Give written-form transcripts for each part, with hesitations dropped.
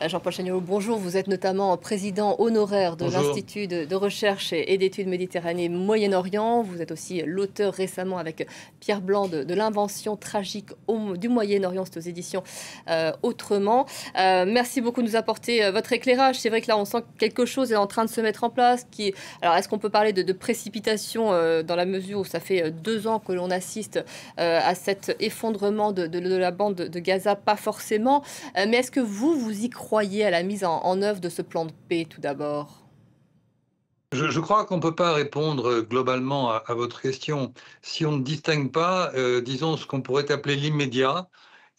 Jean-Paul Chagnollo, bonjour. Vous êtes notamment président honoraire de Bonjour. l'Institut de recherche et d'études Méditerranée Moyen-Orient. Vous êtes aussi l'auteur récemment avec Pierre Blanc de l'invention tragique du Moyen-Orient. C'est aux éditions Autrement. Merci beaucoup de nous apporter votre éclairage. C'est vrai que là, on sent que quelque chose est en train de se mettre en place. Alors, est-ce qu'on peut parler de précipitation dans la mesure où ça fait 2 ans que l'on assiste à cet effondrement de la bande de Gaza? Pas forcément. Mais est-ce que vous y croyez à la mise en œuvre de ce plan de paix, tout d'abord? Je crois qu'on ne peut pas répondre globalement à votre question si on ne distingue pas, disons, ce qu'on pourrait appeler l'immédiat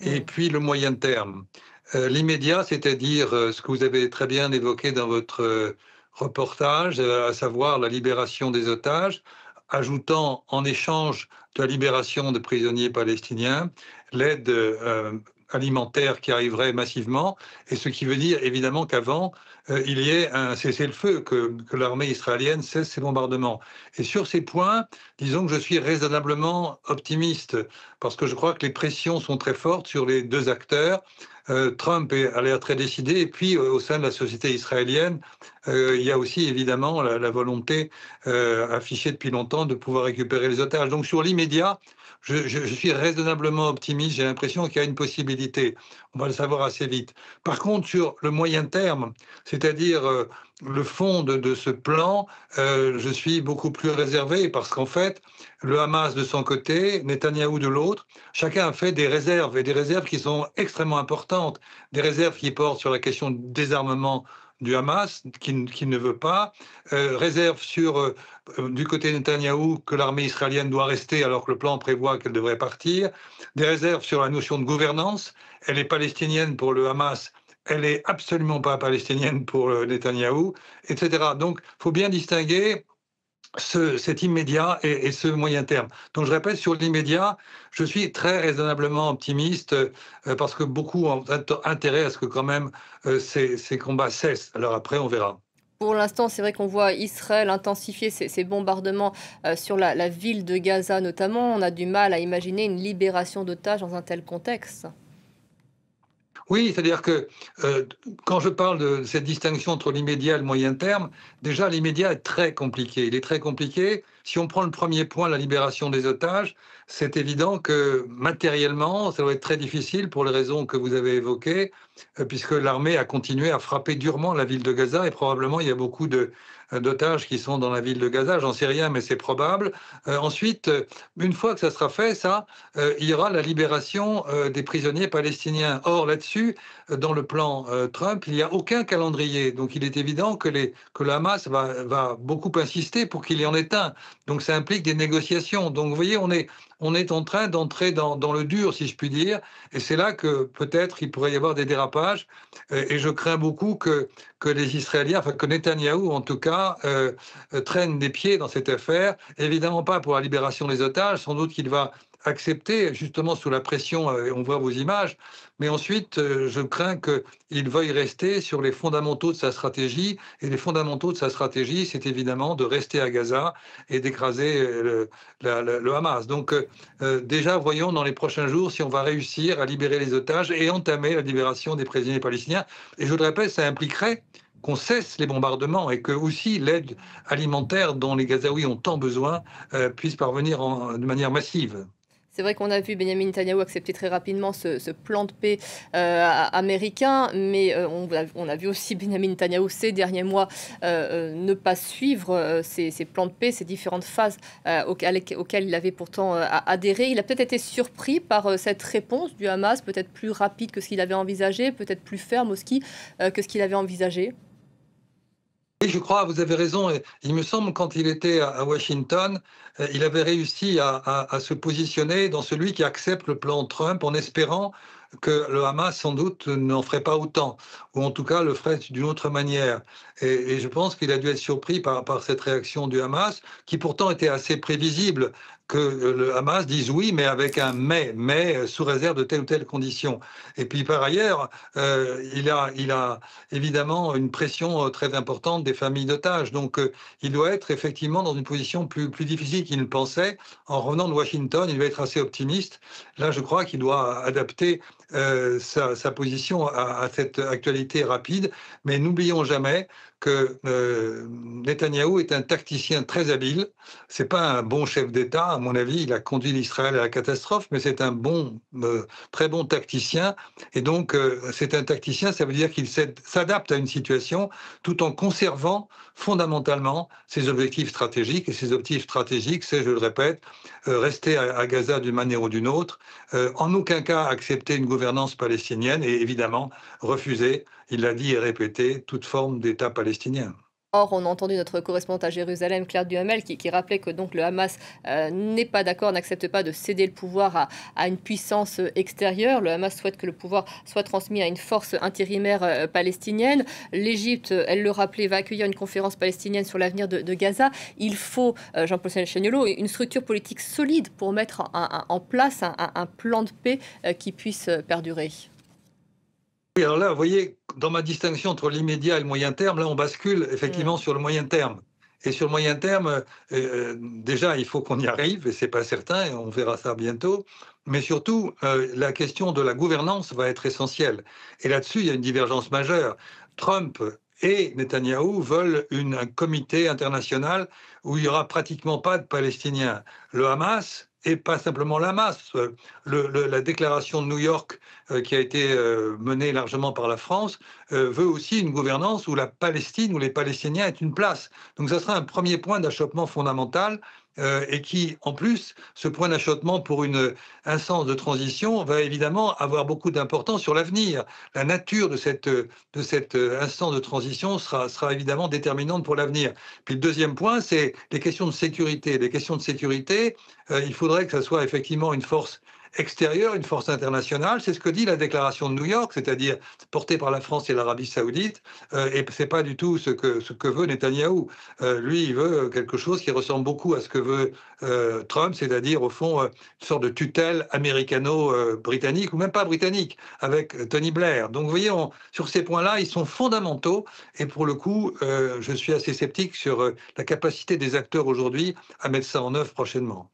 et Mmh. puis le moyen terme. L'immédiat, c'est-à-dire ce que vous avez très bien évoqué dans votre reportage, à savoir la libération des otages, ajoutant en échange de la libération de prisonniers palestiniens, l'aide alimentaire qui arriverait massivement, et ce qui veut dire évidemment qu'avant, il y ait un cessez-le-feu, que l'armée israélienne cesse ses bombardements. Et sur ces points, disons que je suis raisonnablement optimiste, parce que je crois que les pressions sont très fortes sur les deux acteurs. Trump a l'air très décidé, et puis au sein de la société israélienne, il y a aussi évidemment la volonté affichée depuis longtemps de pouvoir récupérer les otages. Donc sur l'immédiat, je suis raisonnablement optimiste, j'ai l'impression qu'il y a une possibilité. On va le savoir assez vite. Par contre, sur le moyen terme, c'est-à-dire le fond de ce plan, je suis beaucoup plus réservé parce qu'en fait, le Hamas de son côté, Netanyahou de l'autre, chacun a fait des réserves et des réserves qui sont extrêmement importantes. Des réserves qui portent sur la question du désarmement du Hamas, qui ne veut pas, réserve sur, du côté de Netanyahou, que l'armée israélienne doit rester alors que le plan prévoit qu'elle devrait partir, des réserves sur la notion de gouvernance, elle est palestinienne pour le Hamas, elle est absolument pas palestinienne pour Netanyahou, etc. Donc, il faut bien distinguer cet immédiat et ce moyen terme. Donc, je répète, sur l'immédiat, je suis très raisonnablement optimiste parce que beaucoup ont intérêt à ce que quand même ces combats cessent. Alors après, on verra. Pour l'instant, c'est vrai qu'on voit Israël intensifier ses bombardements sur la ville de Gaza notamment. On a du mal à imaginer une libération d'otages dans un tel contexte. Oui, c'est-à-dire que quand je parle de cette distinction entre l'immédiat et le moyen terme, déjà l'immédiat est très compliqué. Il est très compliqué. Si on prend le premier point, la libération des otages, c'est évident que matériellement, ça doit être très difficile pour les raisons que vous avez évoquées, puisque l'armée a continué à frapper durement la ville de Gaza et probablement il y a beaucoup d'otages qui sont dans la ville de Gaza. J'en sais rien, mais c'est probable. Ensuite, une fois que ça sera fait, ça, il y aura la libération des prisonniers palestiniens. Or, là-dessus, dans le plan Trump, il n'y a aucun calendrier. Donc, il est évident que le Hamas va beaucoup insister pour qu'il y en ait un. Donc, ça implique des négociations. Donc, vous voyez, on est en train d'entrer dans le dur, si je puis dire. Et c'est là que peut-être il pourrait y avoir des dérapages. Et je crains beaucoup que les Israéliens, enfin que Netanyahou en tout cas, traîne des pieds dans cette affaire. Évidemment pas pour la libération des otages. Sans doute qu'il va accepter, justement sous la pression, on voit vos images, mais ensuite, je crains qu'il veuille rester sur les fondamentaux de sa stratégie, et les fondamentaux de sa stratégie, c'est évidemment de rester à Gaza et d'écraser le Hamas. Donc, déjà, voyons dans les prochains jours si on va réussir à libérer les otages et entamer la libération des prisonniers palestiniens. Et je le répète, ça impliquerait qu'on cesse les bombardements et que aussi l'aide alimentaire dont les Gazaouis ont tant besoin puisse parvenir de manière massive. C'est vrai qu'on a vu Benjamin Netanyahou accepter très rapidement ce plan de paix américain, mais on a vu aussi Benjamin Netanyahou ces derniers mois ne pas suivre ces plans de paix, ces différentes phases auxquelles il avait pourtant adhéré. Il a peut-être été surpris par cette réponse du Hamas, peut-être plus rapide que ce qu'il avait envisagé, peut-être plus ferme aussi que ce qu'il avait envisagé. Oui, je crois, vous avez raison. Et il me semble, quand il était à Washington, il avait réussi à se positionner dans celui qui accepte le plan Trump en espérant que le Hamas, sans doute, n'en ferait pas autant, ou en tout cas le ferait d'une autre manière. Je pense qu'il a dû être surpris par cette réaction du Hamas, qui pourtant était assez prévisible, que le Hamas dise oui, mais avec un mais sous réserve de telle ou telle condition. Et puis par ailleurs, il a évidemment une pression très importante des familles d'otages. Donc il doit être effectivement dans une position plus difficile qu'il ne pensait. En revenant de Washington, il doit être assez optimiste. Là, je crois qu'il doit adapter sa position à cette actualité rapide. Mais n'oublions jamais que Netanyahou est un tacticien très habile. C'est pas un bon chef d'État, à mon avis. Il a conduit l'Israël à la catastrophe, mais c'est un très bon tacticien. Et donc, c'est un tacticien, ça veut dire qu'il s'adapte à une situation tout en conservant fondamentalement ses objectifs stratégiques. Et ses objectifs stratégiques, c'est, je le répète, rester à Gaza d'une manière ou d'une autre, en aucun cas accepter une gouvernance palestinienne et évidemment refuser, il l'a dit et répété, toute forme d'État palestinien. Or, on a entendu notre correspondante à Jérusalem, Claire Duhamel, qui rappelait que donc le Hamas n'est pas d'accord, n'accepte pas de céder le pouvoir à une puissance extérieure. Le Hamas souhaite que le pouvoir soit transmis à une force intérimaire palestinienne. L'Égypte, elle le rappelait, va accueillir une conférence palestinienne sur l'avenir de Gaza. Il faut, Jean-Paul Chagnollaud, une structure politique solide pour mettre en place un plan de paix qui puisse perdurer. Oui, alors là, vous voyez, dans ma distinction entre l'immédiat et le moyen terme, là, on bascule effectivement sur le moyen terme. Et sur le moyen terme, déjà, il faut qu'on y arrive, et c'est pas certain, et on verra ça bientôt. Mais surtout, la question de la gouvernance va être essentielle. Et là-dessus, il y a une divergence majeure. Trump et Netanyahou veulent un comité international où il y aura pratiquement pas de Palestiniens. Le Hamas, et pas simplement le Hamas, la déclaration de New York qui a été menée largement par la France, veut aussi une gouvernance où la Palestine, où les Palestiniens aient une place. Donc ça sera un premier point d'achoppement fondamental et qui, en plus, ce point d'achoppement pour une instance de transition va évidemment avoir beaucoup d'importance sur l'avenir. La nature de cette instance de transition sera évidemment déterminante pour l'avenir. Puis le deuxième point, c'est les questions de sécurité. Les questions de sécurité, il faudrait que ça soit effectivement une force extérieure, une force internationale. C'est ce que dit la déclaration de New York, c'est-à-dire portée par la France et l'Arabie saoudite, et ce n'est pas du tout ce que veut Netanyahou. Lui, il veut quelque chose qui ressemble beaucoup à ce que veut Trump, c'est-à-dire au fond une sorte de tutelle américano-britannique, ou même pas britannique, avec Tony Blair. Donc vous voyez, sur ces points-là, ils sont fondamentaux, et pour le coup, je suis assez sceptique sur la capacité des acteurs aujourd'hui à mettre ça en œuvre prochainement.